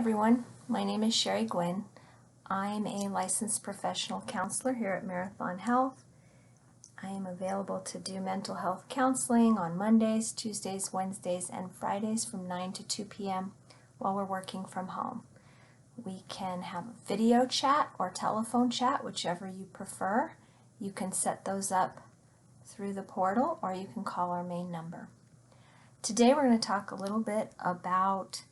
everyone, my name is Sherry Gwynn. I'm a licensed professional counselor here at Marathon Health. I am available to do mental health counseling on Mondays, Tuesdays, Wednesdays, and Fridays from 9 to 2 p.m. while we're working from home. We can have a video chat or telephone chat, whichever you prefer. You can set those up through the portal or you can call our main number. Today we're going to talk a little bit about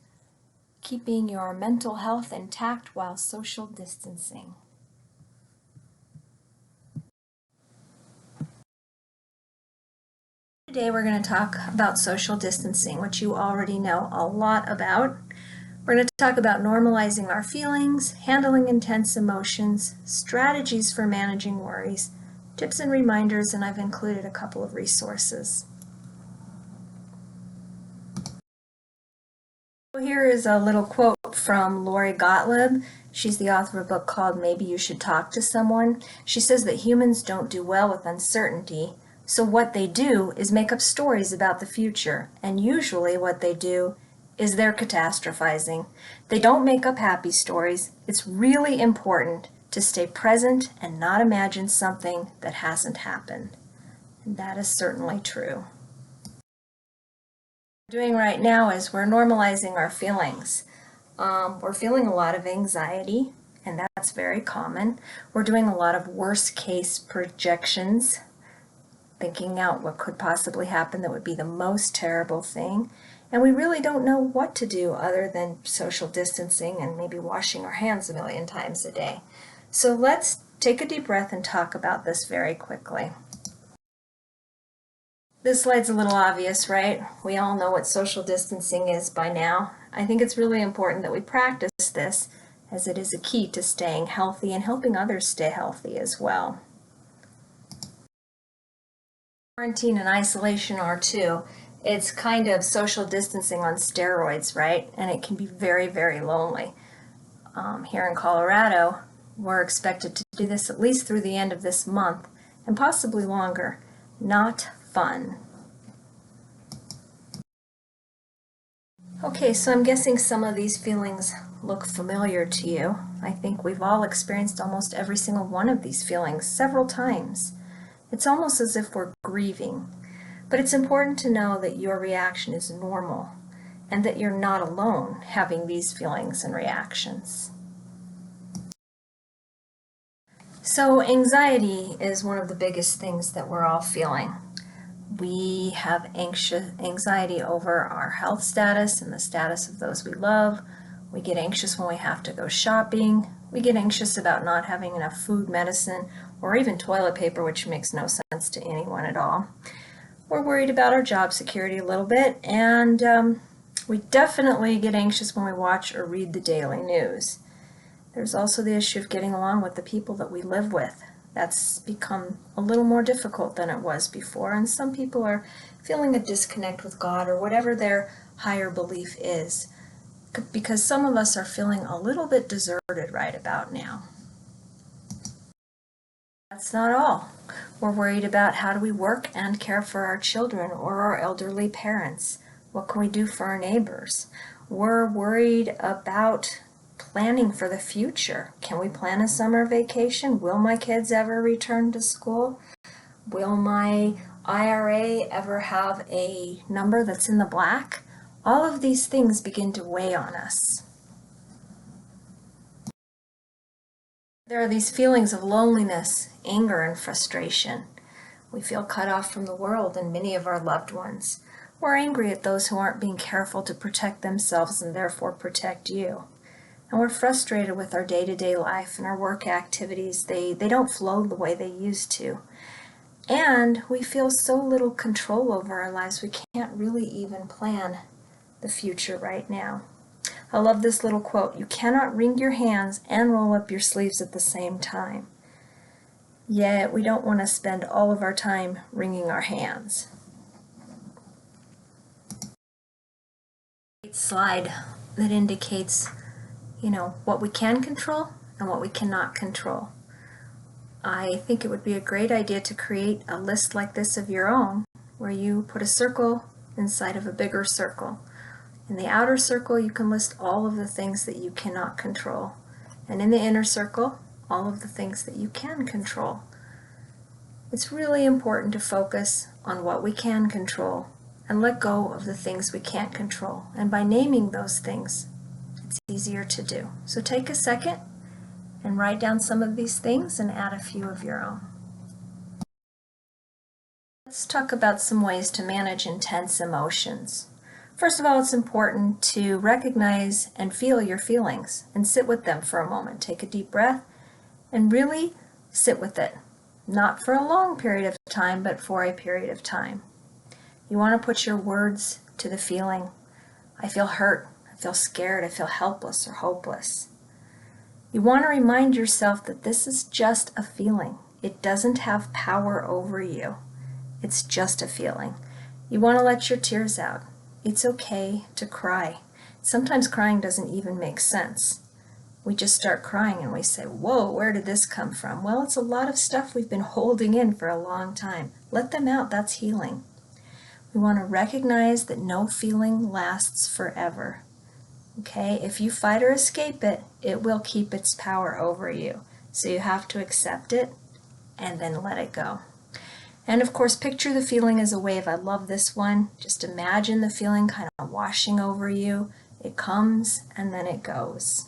keeping your mental health intact while social distancing. Today we're going to talk about social distancing, which you already know a lot about. We're going to talk about normalizing our feelings, handling intense emotions, strategies for managing worries, tips and reminders, and I've included a couple of resources. Here is a little quote from Lori Gottlieb. She's the author of a book called Maybe You Should Talk to Someone. She says that humans don't do well with uncertainty, so what they do is make up stories about the future, and usually what they do is they're catastrophizing. They don't make up happy stories. It's really important to stay present and not imagine something that hasn't happened. And that is certainly true. Doing right now is we're normalizing our feelings. We're feeling a lot of anxiety, and that's very common. We're doing a lot of worst case projections, thinking out what could possibly happen that would be the most terrible thing, and we really don't know what to do other than social distancing and maybe washing our hands a million times a day. So let's take a deep breath and talk about this very quickly. This slide's a little obvious, right? We all know what social distancing is by now. I think it's really important that we practice this, as it is a key to staying healthy and helping others stay healthy as well. Quarantine and isolation are too. It's kind of social distancing on steroids, right? And it can be very, very lonely. Here in Colorado, we're expected to do this at least through the end of this month, and possibly longer. Not fun. Okay, so I'm guessing some of these feelings look familiar to you. I think we've all experienced almost every single one of these feelings several times. It's almost as if we're grieving, but it's important to know that your reaction is normal and that you're not alone having these feelings and reactions. So anxiety is one of the biggest things that we're all feeling. We have anxiety over our health status and the status of those we love. We get anxious when we have to go shopping. We get anxious about not having enough food, medicine, or even toilet paper, which makes no sense to anyone at all. We're worried about our job security a little bit, and we definitely get anxious when we watch or read the daily news. There's also the issue of getting along with the people that we live with. That's become a little more difficult than it was before, and some people are feeling a disconnect with God or whatever their higher belief is, because some of us are feeling a little bit deserted right about now. That's not all. We're worried about how do we work and care for our children or our elderly parents. What can we do for our neighbors? We're worried about planning for the future. Can we plan a summer vacation? Will my kids ever return to school? Will my IRA ever have a number that's in the black? All of these things begin to weigh on us. There are these feelings of loneliness, anger, and frustration. We feel cut off from the world and many of our loved ones. We're angry at those who aren't being careful to protect themselves and therefore protect you. And we're frustrated with our day-to-day life and our work activities. They don't flow the way they used to. And we feel so little control over our lives, we can't really even plan the future right now. I love this little quote: "You cannot wring your hands and roll up your sleeves at the same time." Yet we don't want to spend all of our time wringing our hands. Slide that indicates what we can control and what we cannot control. I think it would be a great idea to create a list like this of your own, where you put a circle inside of a bigger circle. In the outer circle, you can list all of the things that you cannot control. And in the inner circle, all of the things that you can control. It's really important to focus on what we can control and let go of the things we can't control. And by naming those things, it's easier to do. So take a second and write down some of these things and add a few of your own. Let's talk about some ways to manage intense emotions. First of all, it's important to recognize and feel your feelings and sit with them for a moment. Take a deep breath and really sit with it. Not for a long period of time, but for a period of time. You want to put your words to the feeling. I feel hurt, I feel scared, I feel helpless or hopeless. You want to remind yourself that this is just a feeling. It doesn't have power over you. It's just a feeling. You want to let your tears out. It's okay to cry. Sometimes crying doesn't even make sense. We just start crying and we say, whoa, where did this come from? Well, it's a lot of stuff we've been holding in for a long time. Let them out. That's healing. We want to recognize that no feeling lasts forever. Okay? If you fight or escape it, it will keep its power over you. So you have to accept it and then let it go. And of course, picture the feeling as a wave. I love this one. Just imagine the feeling kind of washing over you. It comes and then it goes.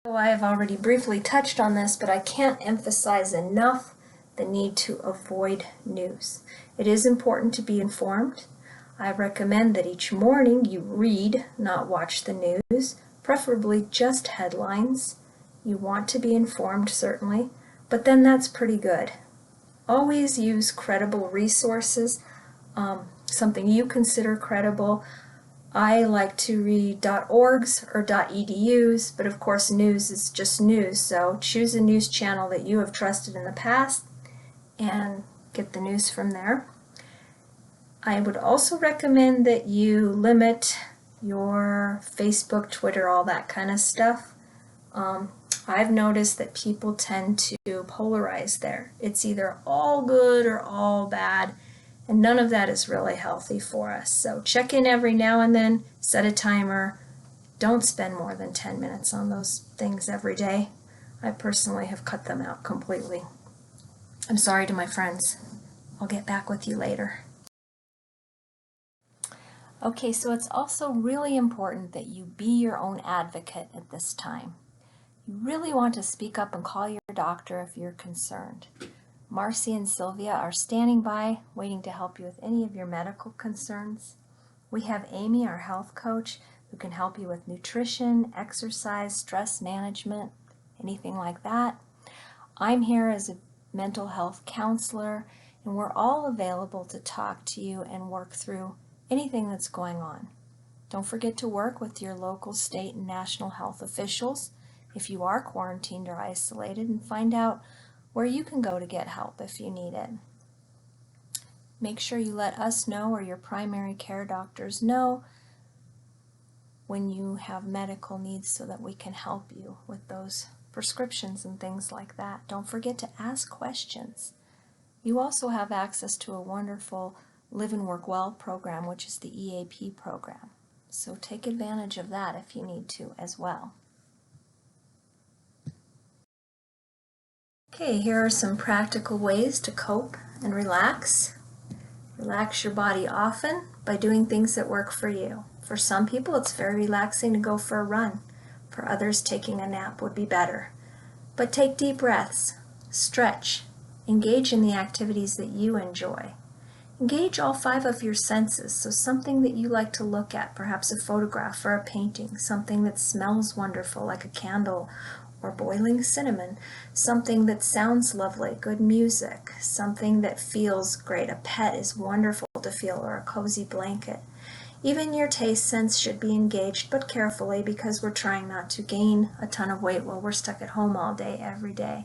So I have already briefly touched on this, but I can't emphasize enough the need to avoid news. It is important to be informed. I recommend that each morning you read, not watch the news, preferably just headlines. You want to be informed, certainly, but then that's pretty good. Always use credible resources, something you consider credible. I like to read .orgs or .edus, but of course news is just news, so choose a news channel that you have trusted in the past and get the news from there. I would also recommend that you limit your Facebook, Twitter, all that kind of stuff. I've noticed that people tend to polarize there. It's either all good or all bad, and none of that is really healthy for us. So check in every now and then, set a timer. Don't spend more than 10 minutes on those things every day. I personally have cut them out completely. I'm sorry to my friends. I'll get back with you later. Okay, so it's also really important that you be your own advocate at this time. You really want to speak up and call your doctor if you're concerned. Marcy and Sylvia are standing by, waiting to help you with any of your medical concerns. We have Amy, our health coach, who can help you with nutrition, exercise, stress management, anything like that. I'm here as a mental health counselor, and we're all available to talk to you and work through anything that's going on. Don't forget to work with your local, state, and national health officials if you are quarantined or isolated, and find out where you can go to get help if you need it. Make sure you let us know or your primary care doctors know when you have medical needs so that we can help you with those prescriptions and things like that. Don't forget to ask questions. You also have access to a wonderful Live and Work Well program, which is the EAP program. So take advantage of that if you need to as well. Okay, here are some practical ways to cope and relax. Relax your body often by doing things that work for you. For some people, it's very relaxing to go for a run. For others, taking a nap would be better. But take deep breaths, stretch, engage in the activities that you enjoy. Engage all 5 of your senses, so something that you like to look at, perhaps a photograph or a painting, something that smells wonderful like a candle or boiling cinnamon, something that sounds lovely, good music, something that feels great. A pet is wonderful to feel, or a cozy blanket. Even your taste sense should be engaged, but carefully, because we're trying not to gain a ton of weight while we're stuck at home all day, every day.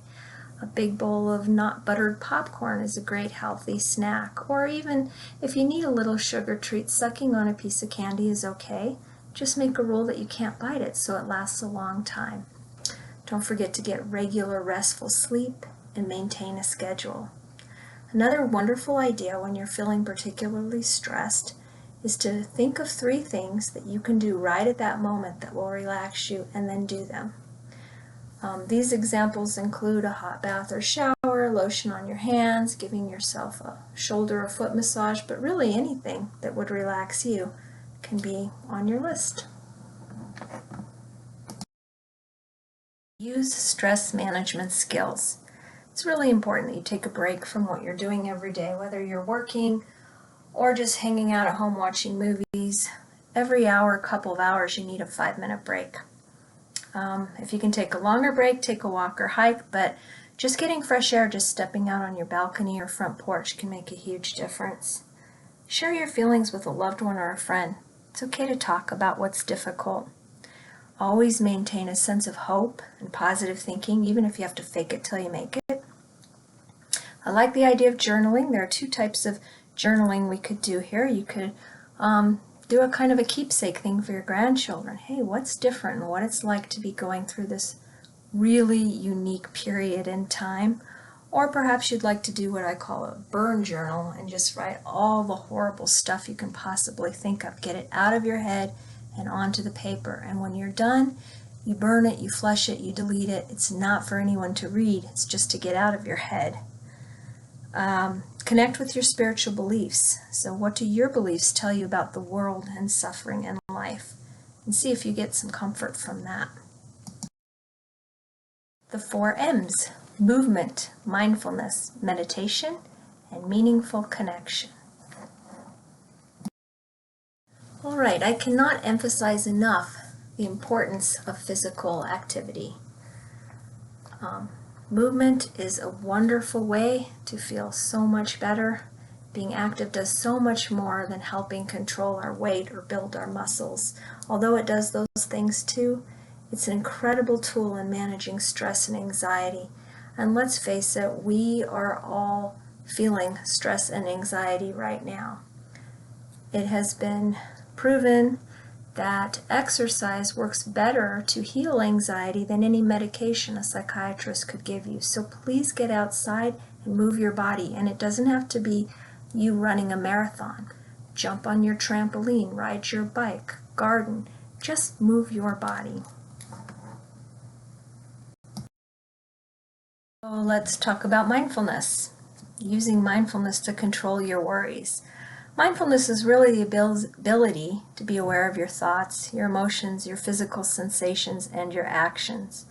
A big bowl of not buttered popcorn is a great healthy snack, or even if you need a little sugar treat, sucking on a piece of candy is okay. Just make a rule that you can't bite it so it lasts a long time. Don't forget to get regular restful sleep and maintain a schedule. Another wonderful idea when you're feeling particularly stressed is to think of 3 things that you can do right at that moment that will relax you, and then do them. These examples include a hot bath or shower, lotion on your hands, giving yourself a shoulder or foot massage, but really anything that would relax you can be on your list. Use stress management skills. It's really important that you take a break from what you're doing every day, whether you're working or just hanging out at home watching movies. Every hour, couple of hours, you need a 5-minute break. If you can take a longer break, take a walk or hike, but just getting fresh air, just stepping out on your balcony or front porch can make a huge difference. Share your feelings with a loved one or a friend. It's okay to talk about what's difficult. Always maintain a sense of hope and positive thinking, even if you have to fake it till you make it. I like the idea of journaling. There are 2 types of journaling we could do here. You could do a kind of a keepsake thing for your grandchildren. Hey, what's different and what it's like to be going through this really unique period in time. Or perhaps you'd like to do what I call a burn journal and just write all the horrible stuff you can possibly think of. Get it out of your head and onto the paper. And when you're done, you burn it, you flush it, you delete it. It's not for anyone to read. It's just to get out of your head. Connect with your spiritual beliefs. So what do your beliefs tell you about the world and suffering and life? And see if you get some comfort from that. The 4 M's: movement, mindfulness, meditation, and meaningful connection. All right, I cannot emphasize enough the importance of physical activity. Movement is a wonderful way to feel so much better. Being active does so much more than helping control our weight or build our muscles. Although it does those things too, it's an incredible tool in managing stress and anxiety. And let's face it, we are all feeling stress and anxiety right now. It has been proven that exercise works better to heal anxiety than any medication a psychiatrist could give you. So please get outside and move your body. And it doesn't have to be you running a marathon. Jump on your trampoline, ride your bike, garden. Just move your body. So let's talk about mindfulness. Using mindfulness to control your worries. Mindfulness is really the ability to be aware of your thoughts, your emotions, your physical sensations, and your actions.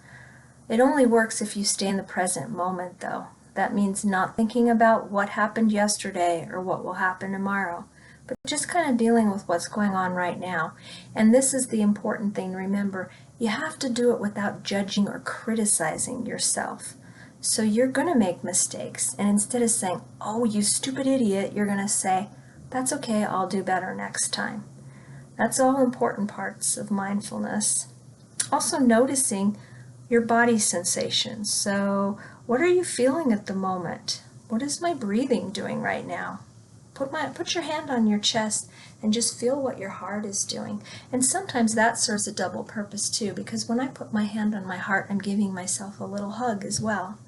It only works if you stay in the present moment, though. That means not thinking about what happened yesterday or what will happen tomorrow, but just kind of dealing with what's going on right now. And this is the important thing to remember. You have to do it without judging or criticizing yourself. So you're going to make mistakes, and instead of saying, "Oh, you stupid idiot," you're going to say, "That's okay, I'll do better next time." That's all important parts of mindfulness. Also noticing your body sensations. So what are you feeling at the moment? What is my breathing doing right now? Put your hand on your chest and just feel what your heart is doing. And sometimes that serves a double purpose too, because when I put my hand on my heart, I'm giving myself a little hug as well.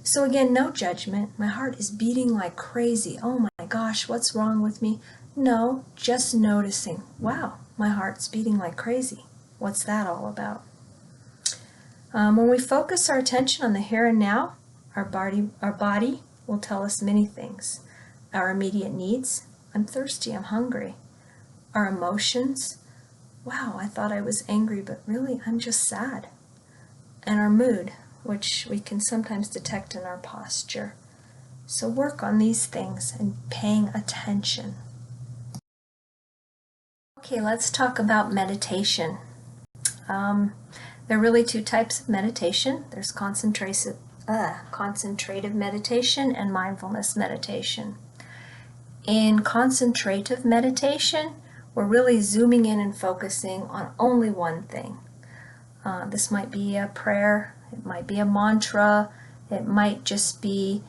So again, no judgment. My heart is beating like crazy. Oh my gosh, what's wrong with me? No, just noticing. Wow, my heart's beating like crazy. What's that all about? When we focus our attention on the here and now, our body will tell us many things. Our immediate needs: I'm thirsty, I'm hungry. Our emotions: wow, I thought I was angry, but really I'm just sad. And our mood, which we can sometimes detect in our posture. So work on these things and paying attention. Okay, let's talk about meditation. There are really 2 types of meditation. There's concentrative meditation and mindfulness meditation. In concentrative meditation, we're really zooming in and focusing on only one thing. This might be a prayer, it might be a mantra, it might just be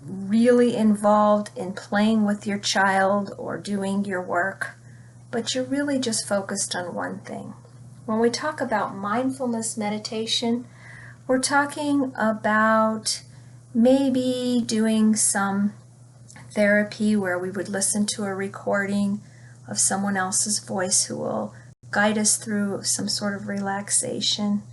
really involved in playing with your child or doing your work, but you're really just focused on one thing. When we talk about mindfulness meditation, we're talking about maybe doing some therapy where we would listen to a recording of someone else's voice who will guide us through some sort of relaxation.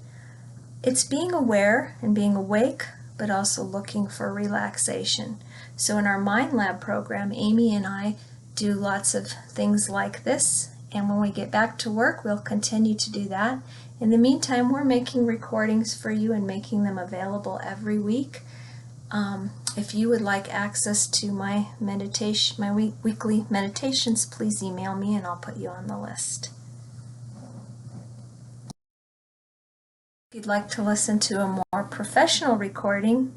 It's being aware and being awake, but also looking for relaxation. So in our Mind Lab program, Amy and I do lots of things like this, and when we get back to work, we'll continue to do that. In the meantime, we're making recordings for you and making them available every week. If you would like access to my weekly meditations, please email me and I'll put you on the list. If you'd like to listen to a more professional recording,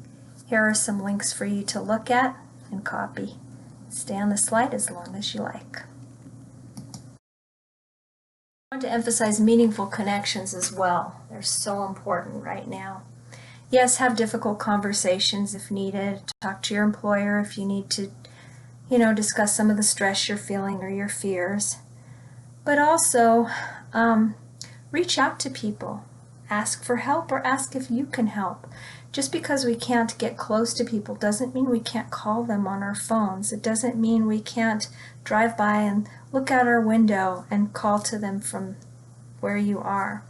here are some links for you to look at and copy. Stay on the slide as long as you like. I want to emphasize meaningful connections as well. They're so important right now. Yes, have difficult conversations if needed. Talk to your employer if you need to, discuss some of the stress you're feeling or your fears. But also, reach out to people. Ask for help or ask if you can help. Just because we can't get close to people doesn't mean we can't call them on our phones. It doesn't mean we can't drive by and look out our window and call to them from where you are.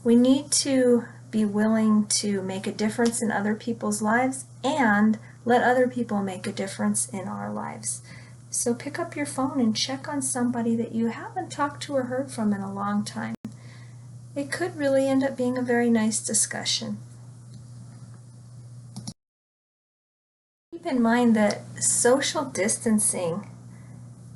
We need to be willing to make a difference in other people's lives and let other people make a difference in our lives. So pick up your phone and check on somebody that you haven't talked to or heard from in a long time. It could really end up being a very nice discussion. Keep in mind that social distancing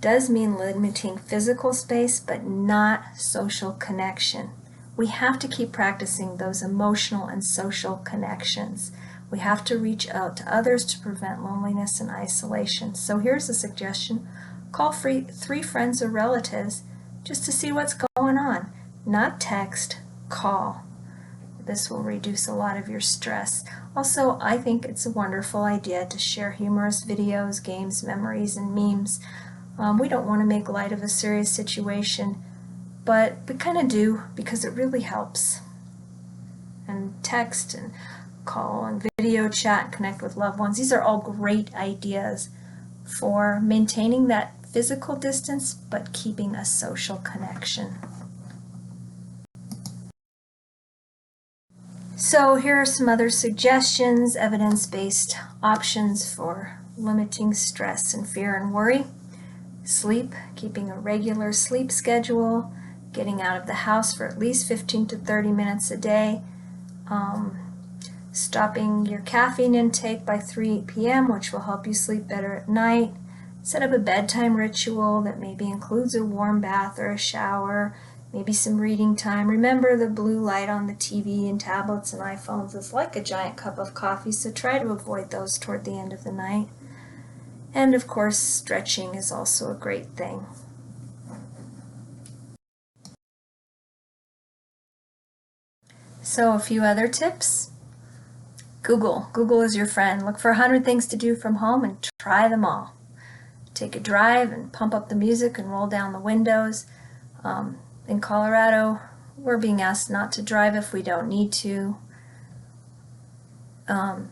does mean limiting physical space, but not social connection. We have to keep practicing those emotional and social connections. We have to reach out to others to prevent loneliness and isolation. So here's a suggestion. Call 3 friends or relatives just to see what's going on. Not text, call. This will reduce a lot of your stress. Also, I think it's a wonderful idea to share humorous videos, games, memories, and memes. We don't want to make light of a serious situation, but we kind of do because it really helps. And text and call and video chat, connect with loved ones. These are all great ideas for maintaining that physical distance but keeping a social connection. So here are some other suggestions, evidence-based options for limiting stress and fear and worry. Sleep, keeping a regular sleep schedule, getting out of the house for at least 15 to 30 minutes a day, stopping your caffeine intake by 3 p.m., which will help you sleep better at night. Set up a bedtime ritual that maybe includes a warm bath or a shower, maybe some reading time. Remember, the blue light on the TV and tablets and iPhones is like a giant cup of coffee, so try to avoid those toward the end of the night. And of course, stretching is also a great thing. So a few other tips. Google. Google is your friend. Look for 100 things to do from home and try them all. Take a drive and pump up the music and roll down the windows. In Colorado, we're being asked not to drive if we don't need to,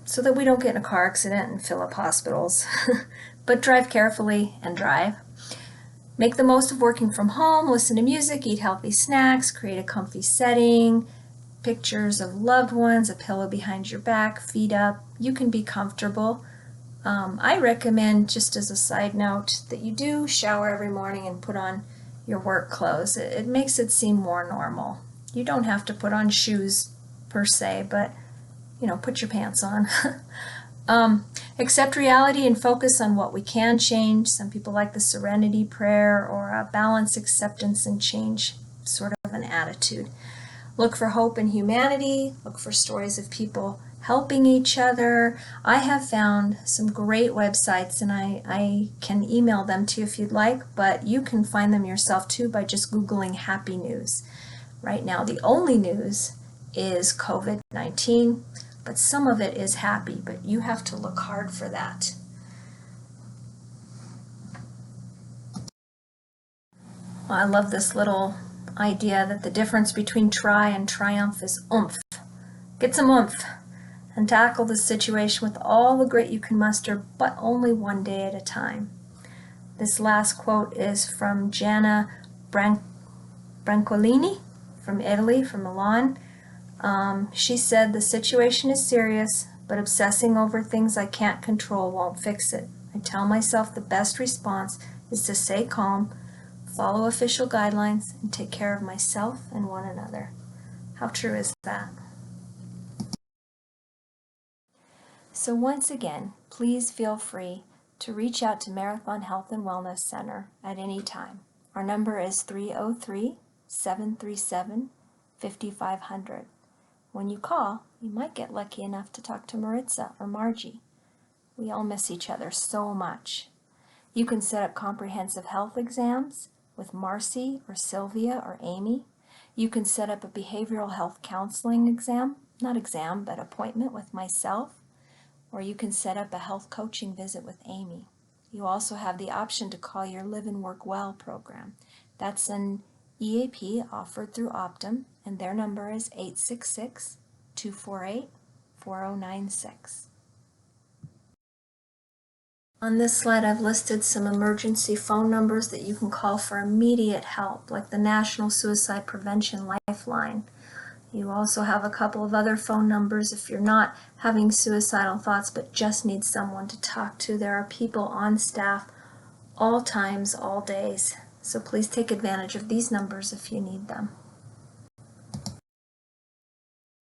so that we don't get in a car accident and fill up hospitals. But drive carefully and drive. Make the most of working from home, listen to music, eat healthy snacks, create a comfy setting, pictures of loved ones, a pillow behind your back, feet up. You can be comfortable. I recommend, just as a side note, that you do shower every morning and put on your work clothes. It makes it seem more normal. You don't have to put on shoes per se, but put your pants on. Accept reality and focus on what we can change. Some people like the serenity prayer or a balance, acceptance, and change sort of an attitude. Look for hope in humanity. Look for stories of people helping each other. I have found some great websites, and I can email them to you if you'd like, but you can find them yourself too by just Googling happy news. Right now, the only news is COVID-19, but some of it is happy, but you have to look hard for that. Well, I love this little idea that the difference between try and triumph is oomph. Get some oomph. and tackle the situation with all the grit you can muster, but only one day at a time. This last quote is from Gianna Brancolini from Italy, from Milan. She said, "The situation is serious, but obsessing over things I can't control won't fix it. I tell myself the best response is to stay calm, follow official guidelines, and take care of myself and one another." How true is that? So once again, please feel free to reach out to Marathon Health and Wellness Center at any time. Our number is 303-737-5500. When you call, you might get lucky enough to talk to Maritza or Margie. We all miss each other so much. You can set up comprehensive health exams with Marcy or Sylvia or Amy. You can set up a behavioral health counseling appointment with myself, or you can set up a health coaching visit with Amy. You also have the option to call your Live and Work Well program. That's an EAP offered through Optum, and their number is 866-248-4096. On this slide, I've listed some emergency phone numbers that you can call for immediate help, like the National Suicide Prevention Lifeline. You also have a couple of other phone numbers if you're not having suicidal thoughts but just need someone to talk to. There are people on staff all times, all days. So please take advantage of these numbers if you need them.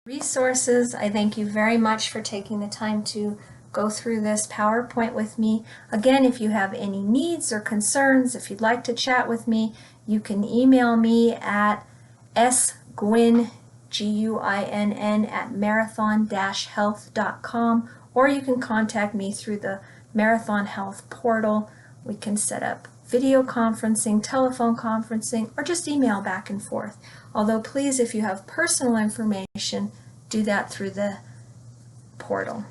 Resources, I thank you very much for taking the time to go through this PowerPoint with me. Again, if you have any needs or concerns, if you'd like to chat with me, you can email me at sguinn, Guinn, at marathon-health.com, or you can contact me through the Marathon Health portal. We can set up video conferencing, telephone conferencing, or just email back and forth. Although please, if you have personal information, do that through the portal.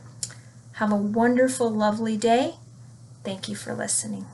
Have a wonderful, lovely day. Thank you for listening.